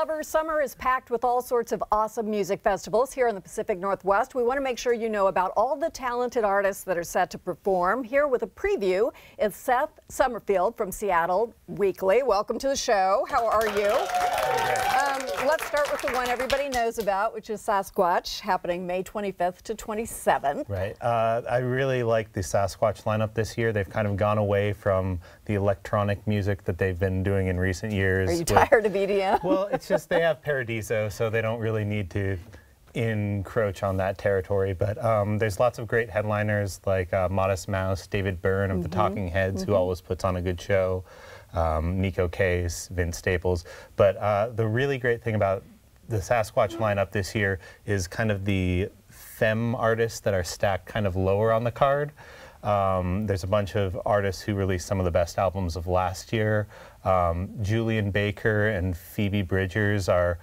lovers, summer is packed with all sorts of awesome music festivals here in the Pacific Northwest. We want to make sure you know about all the talented artists that are set to perform. Here with a preview is Seth Sommerfeld from Seattle Weekly. Welcome to the show. How are you? Let's start with the one everybody knows about, which is Sasquatch, happening May 25th to 27th. Right. I really like the Sasquatch lineup this year. They've kind of gone away from the electronic music that they've been doing in recent years. Are you tired of EDM? Well, it's just they have Paradiso, so they don't really need to encroach on that territory. But there's lots of great headliners like Modest Mouse, David Byrne of the Talking Heads, who always puts on a good show, Nico Case, Vince Staples. But the really great thing about the Sasquatch lineup this year is kind of the femme artists that are stacked kind of lower on the card. There's a bunch of artists who released some of the best albums of last year. Julian Baker and Phoebe Bridgers are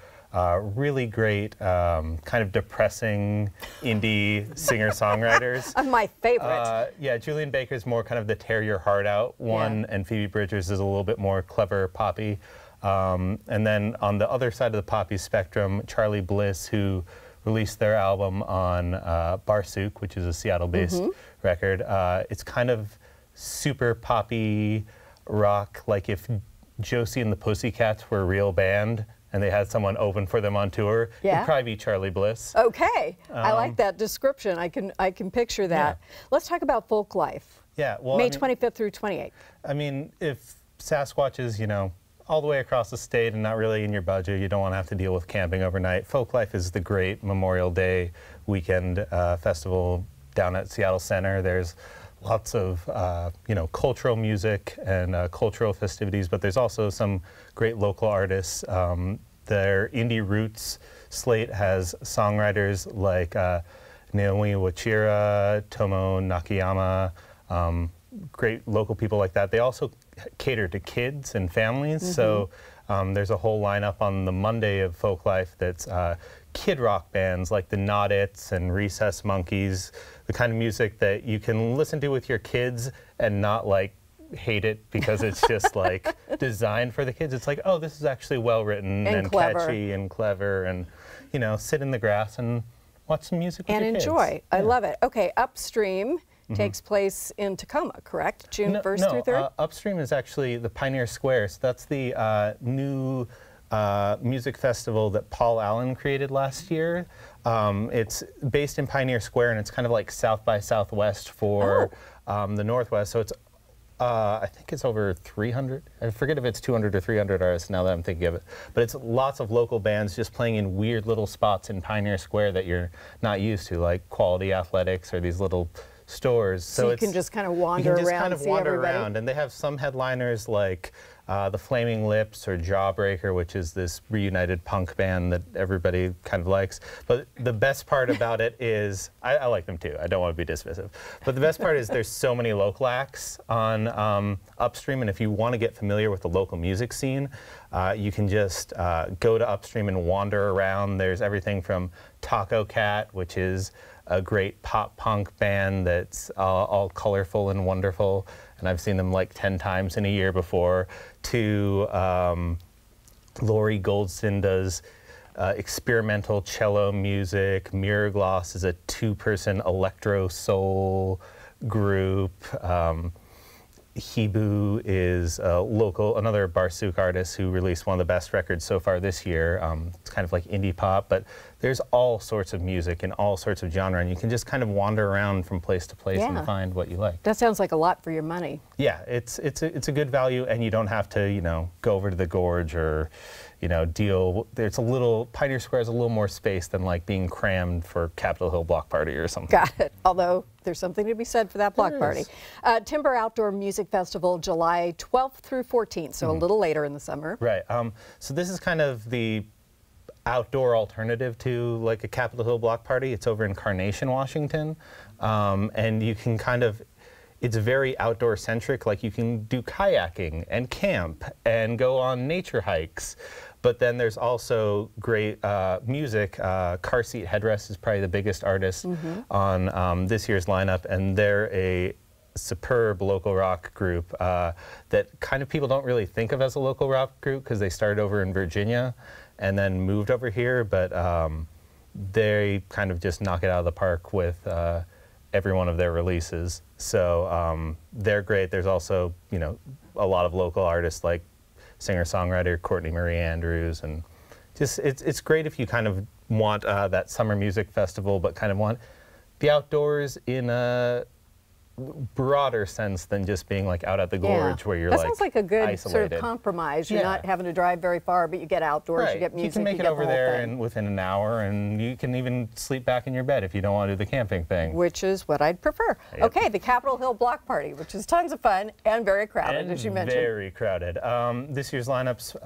really great, kind of depressing indie singer-songwriters. My favorite. Yeah, Julian Baker's more kind of the tear your heart out one, and Phoebe Bridgers is a little bit more clever poppy. And then on the other side of the poppy spectrum, Charlie Bliss, who released their album on Barsuk, which is a Seattle-based record. It's kind of super poppy rock, like if Josie and the Pussycats were a real band and they had someone open for them on tour, it'd probably be Charlie Bliss. Okay, I like that description. I can picture that. Let's talk about folk life. Yeah, well, May 25th through 28th. I mean, if Sasquatch is, you know, all the way across the state and not really in your budget, you don't want to have to deal with camping overnight. Folklife is the great Memorial Day weekend festival down at Seattle Center. There's lots of you know, cultural music and cultural festivities, but there's also some great local artists. Their indie roots slate has songwriters like Naomi Wachira, Tomo Nakayama, great local people like that. They also cater to kids and families, so there's a whole lineup on the Monday of Folklife that's kid rock bands like the Noddits and Recess Monkeys, the kind of music that you can listen to with your kids and not like hate it because it's just like designed for the kids. It's like, oh, this is actually well written and catchy and clever, and you know, sit in the grass and watch some music with your kids. And enjoy. I love it. Okay, Upstream takes place in Tacoma, correct? June 1st through 3rd? Upstream is actually the Pioneer Square. So that's the new music festival that Paul Allen created last year. It's based in Pioneer Square, and it's kind of like South by Southwest for the Northwest. So it's, I think it's over 300. I forget if it's 200 or 300 artists now that I'm thinking of it. But it's lots of local bands just playing in weird little spots in Pioneer Square that you're not used to, like Quality Athletics or these little stores. So you can just kind of wander around, and they have some headliners like the Flaming Lips or Jawbreaker, which is this reunited punk band that everybody kind of likes. But the best part about it is, I like them too, I don't want to be dismissive, but the best part is there's so many local acts on Upstream, and if you want to get familiar with the local music scene, you can just go to Upstream and wander around. There's everything from Taco Cat, which is a great pop punk band that's all colorful and wonderful, and I've seen them like 10 times in a year before, to Lori Goldston does experimental cello music. Mirror Gloss is a 2-person electro soul group. Hibu is another Barsuk artist who released one of the best records so far this year. It's kind of like indie pop, but there's all sorts of music and all sorts of genre, and you can just kind of wander around from place to place and find what you like. That sounds like a lot for your money. Yeah, it's a good value, and you don't have to, you know, go over to the Gorge or, you know, there's a little, Pioneer Square has a little more space than like being crammed for Capitol Hill Block Party or something. Got it. Although there's something to be said for that block party. Timber Outdoor Music Festival, July 12th through 14th, so a little later in the summer. Right. So this is kind of the outdoor alternative to like a Capitol Hill Block Party. It's over in Carnation, Washington, and you can kind of, it's very outdoor centric. Like you can do kayaking and camp and go on nature hikes. But then there's also great music. Car Seat Headrest is probably the biggest artist on this year's lineup, and they're a superb local rock group that kind of people don't really think of as a local rock group because they started over in Virginia. and then moved over here, but they kind of just knock it out of the park with every one of their releases. So they're great. There's also, you know, a lot of local artists like singer-songwriter Courtney Marie Andrews, and just it's great if you kind of want that summer music festival, but kind of want the outdoors in a broader sense than just being like out at the gorge where you're that like sounds like a good isolated. sort of compromise. You're not having to drive very far, but you get outdoors, right. you get music, you can make it over there and within an hour, and you can even sleep back in your bed if you don't want to do the camping thing. Which is what I'd prefer. Yep. Okay, the Capitol Hill Block Party, which is tons of fun and very crowded, as you mentioned. Very crowded. This year's lineup's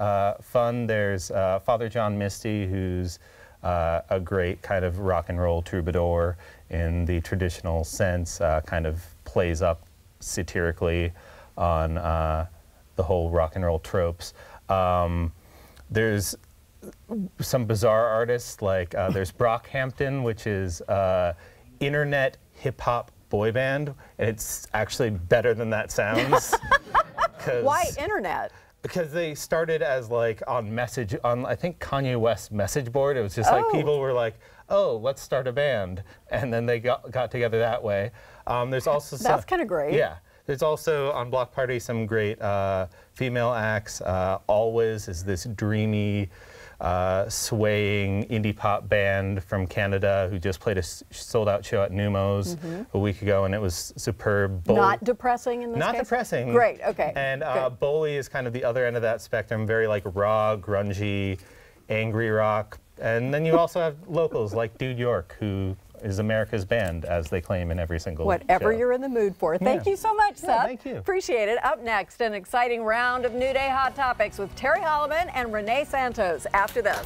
fun. There's Father John Misty, who's a great kind of rock and roll troubadour in the traditional sense, kind of plays up satirically on the whole rock and roll tropes. There's some bizarre artists, like there's Hampton, which is internet hip-hop boy band, and it's actually better than that sounds. Why internet? Because they started as like on I think Kanye West's message board. It was just like people were like, oh, let's start a band. And then they got together that way. There's also some, that's kind of great. Yeah. There's also on Block Party some great female acts. Always is this dreamy, swaying indie pop band from Canada who just played a sold-out show at Numos a week ago, and it was superb. Not depressing in this case? Not depressing. Great, okay. And Boley is kind of the other end of that spectrum, very like raw, grungy, angry rock. And then you also have locals like Dude York, who is America's band, as they claim in every single Whatever show. you're in the mood for. Thank you so much, Seth. Thank you. Appreciate it. Up next, an exciting round of New Day Hot Topics with Terry Holloman and Renee Santos after this.